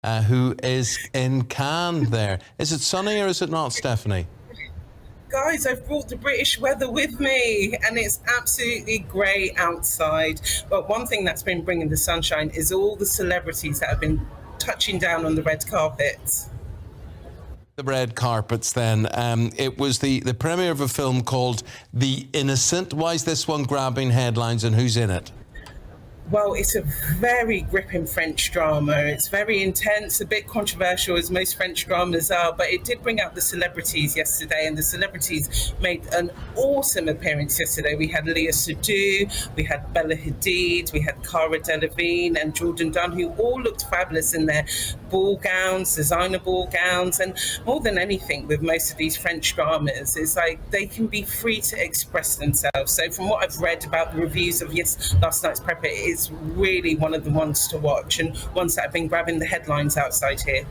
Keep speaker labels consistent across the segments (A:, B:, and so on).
A: who is in Cannes there. Is it sunny or is it not, Stephanie?
B: Guys, I've brought the British weather with me and it's absolutely grey outside. But one thing that's been bringing the sunshine is all the celebrities that have been touching down on the red carpet.
A: The red carpets then. It was the premiere of a film called The Innocent. Why is this one grabbing headlines and who's in it?
B: Well, it's a very gripping French drama. It's very intense, a bit controversial, as most French dramas are, but it did bring out the celebrities yesterday, and the celebrities made an awesome appearance yesterday. We had Léa Seydoux, we had Bella Hadid, we had Cara Delevingne and Jordan Dunn, who all looked fabulous in their ball gowns, designer ball gowns, and more than anything with most of these French dramas, it's like they can be free to express themselves. So from what I've read about the reviews of last night's prep, it is really one of the ones to watch and ones that have been grabbing the headlines outside here.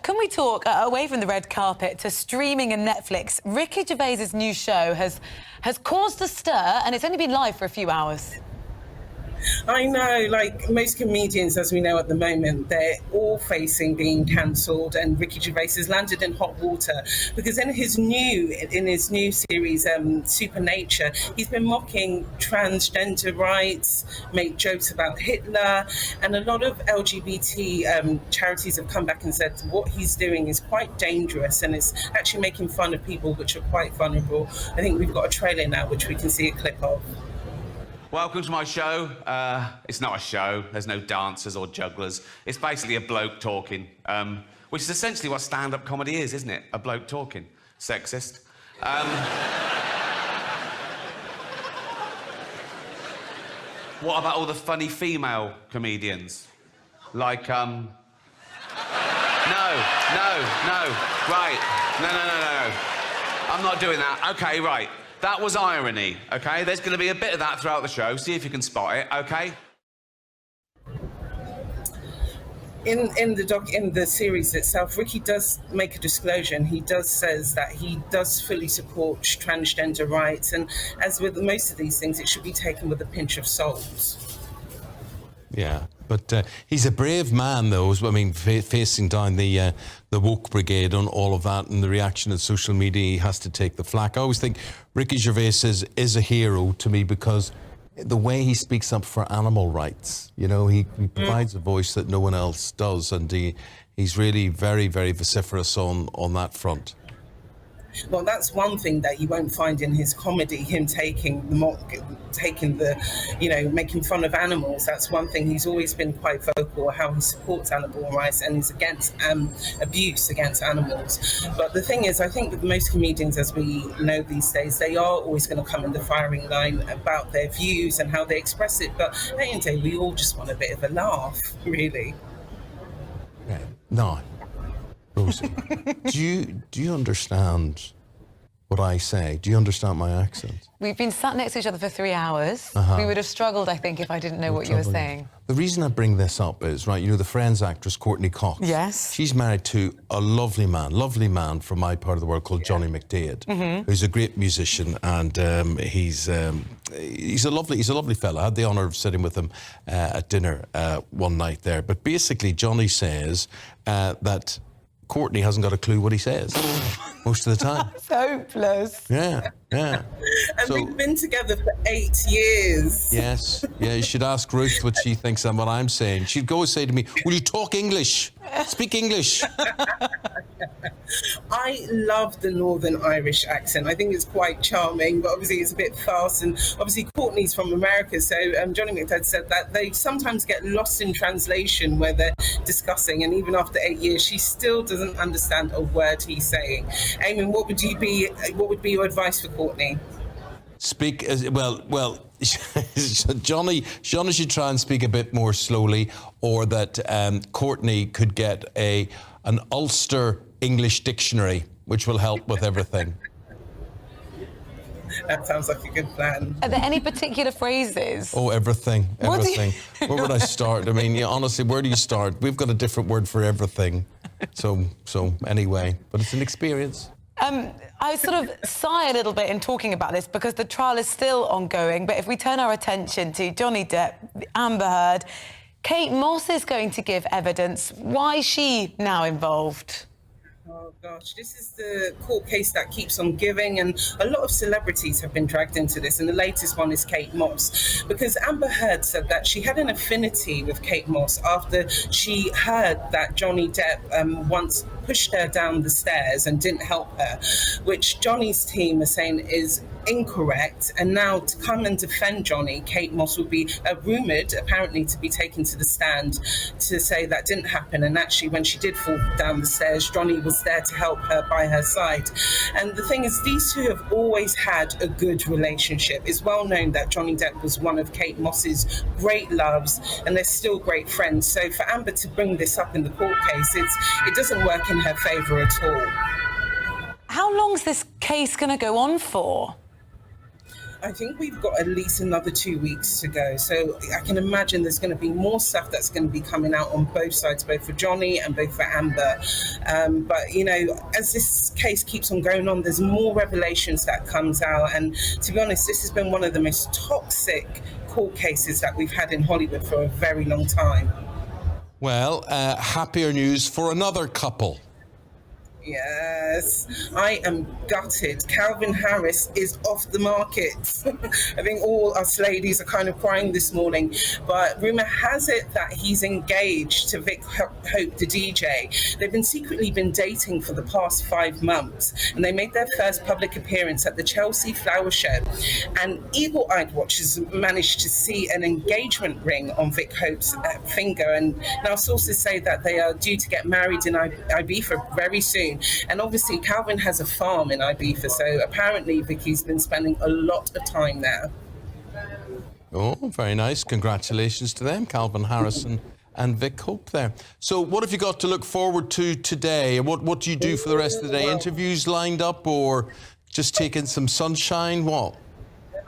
C: Can we talk, away from the red carpet, to streaming and Netflix? Ricky Gervais's new show has caused a stir, and it's only been live for a few hours.
B: I know, like most comedians, as we know at the moment, they're all facing being cancelled, and Ricky Gervais has landed in hot water because in his new series, Supernature, he's been mocking transgender rights, made jokes about Hitler, and a lot of LGBT charities have come back and said what he's doing is quite dangerous and it's actually making fun of people which are quite vulnerable. I think we've got a trailer now which we can see a clip of.
D: Welcome to my show. It's not a show. There's no dancers or jugglers. It's basically a bloke talking, which is essentially what stand-up comedy is, isn't it? A bloke talking. Sexist. What about all the funny female comedians? Like, No. Right. No. I'm not doing that. Okay, right. That was irony, OK? There's going to be a bit of that throughout the show. See if you can spot it, OK?
B: In the series itself, Ricky does make a disclosure, and he does says that he does fully support transgender rights, and as with most of these things, it should be taken with a pinch of salt.
A: Yeah, but he's a brave man, though. I mean, facing down the woke brigade on all of that and the reaction of social media, he has to take the flak. I always think Ricky Gervais is a hero to me because the way he speaks up for animal rights, you know, he provides a voice that no one else does, and he's really very, very vociferous on that front.
B: Well, that's one thing that you won't find in his comedy, him taking the, you know, making fun of animals. That's one thing. He's always been quite vocal how he supports animal rights and is against abuse against animals. But the thing is, I think with most comedians, as we know these days, they are always going to come in the firing line about their views and how they express it. But at the end of the day, we all just want a bit of a laugh, really.
A: Yeah. No. Rosie, do you understand what I say? Do you understand my accent?
C: We've been sat next to each other for 3 hours. We would have struggled, I think, if I didn't know what you were saying.
A: The reason I bring this up is, right, you know, the Friends actress Courtney Cox.
C: Yes.
A: She's married to a lovely man from my part of the world called Johnny McDaid, who's a great musician, and he's a lovely fella. I had the honour of sitting with him at dinner one night there. But basically, Johnny says that Courtney hasn't got a clue what he says most of the time.
C: It's hopeless.
A: Yeah.
B: And we've been together for 8 years.
A: Yes, yeah, you should ask Ruth what she thinks and what I'm saying. She'd go and say to me, will you talk English? Speak English.
B: I love the Northern Irish accent. I think it's quite charming, but obviously it's a bit fast. And obviously Courtney's from America, so Johnny McDaid said that they sometimes get lost in translation where they're discussing, and even after 8 years, she still doesn't understand a word he's saying. Eamon, what would be your advice for Courtney?
A: Speak well. Johnny should try and speak a bit more slowly, or that Courtney could get an Ulster English dictionary, which will help with everything.
B: That sounds like a good plan.
C: Are there any particular phrases?
A: Oh, everything.
C: What
A: Where would I start? I mean, yeah, honestly, where do you start? We've got a different word for everything. So anyway, but it's an experience.
C: I sort of sigh a little bit in talking about this because the trial is still ongoing, but if we turn our attention to Johnny Depp, Amber Heard, Kate Moss is going to give evidence. Why is she now involved?
B: Oh gosh, this is the court case that keeps on giving, and a lot of celebrities have been dragged into this, and the latest one is Kate Moss, because Amber Heard said that she had an affinity with Kate Moss after she heard that Johnny Depp once pushed her down the stairs and didn't help her, which Johnny's team are saying is incorrect. And now to come and defend Johnny, Kate Moss will be rumoured apparently to be taken to the stand to say that didn't happen, and actually when she did fall down the stairs, Johnny was there to help her by her side. And the thing is, these two have always had a good relationship. It's well known that Johnny Depp was one of Kate Moss's great loves, and they're still great friends. So for Amber to bring this up in the court case, it doesn't work in her favour at all.
C: How long's this case going to go on for?
B: I think we've got at least another 2 weeks to go. So I can imagine there's going to be more stuff that's going to be coming out on both sides, both for Johnny and both for Amber. But, you know, as this case keeps on going on, there's more revelations that comes out. And to be honest, this has been one of the most toxic court cases that we've had in Hollywood for a very long time.
A: Well, happier news for another couple.
B: Yes, I am gutted. Calvin Harris is off the market. I think all us ladies are kind of crying this morning, but rumour has it that he's engaged to Vic Hope, the DJ. They've secretly been dating for the past 5 months, and they made their first public appearance at the Chelsea Flower Show. And eagle-eyed watchers managed to see an engagement ring on Vic Hope's finger, and now sources say that they are due to get married in Ibiza very soon. And obviously Calvin has a farm in Ibiza, so apparently Vicky's been spending a lot of time there.
A: Oh, very nice. Congratulations to them, Calvin Harrison and Vic Hope there. So what have you got to look forward to today? What do you do for the rest of the day? Interviews lined up, or just taking some sunshine? What?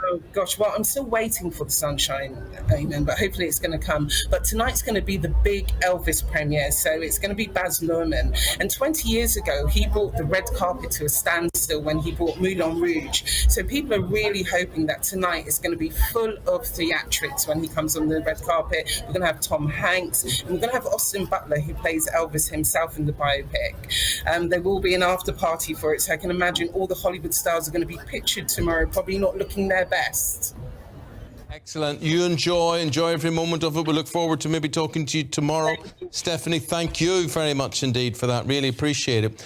B: Oh gosh, well, I'm still waiting for the sunshine, Eamon, but hopefully it's going to come. But tonight's going to be the big Elvis premiere, so it's going to be Baz Luhrmann. And 20 years ago, he brought the red carpet to a standstill when he brought Moulin Rouge. So people are really hoping that tonight is going to be full of theatrics when he comes on the red carpet. We're going to have Tom Hanks, and we're going to have Austin Butler, who plays Elvis himself in the biopic. There will be an after party for it, so I can imagine all the Hollywood stars are going to be pictured tomorrow, probably not looking their best.
A: Excellent. You enjoy every moment of it. We look forward to maybe talking to you tomorrow. Stephanie, thank you very much indeed for that. Really appreciate it.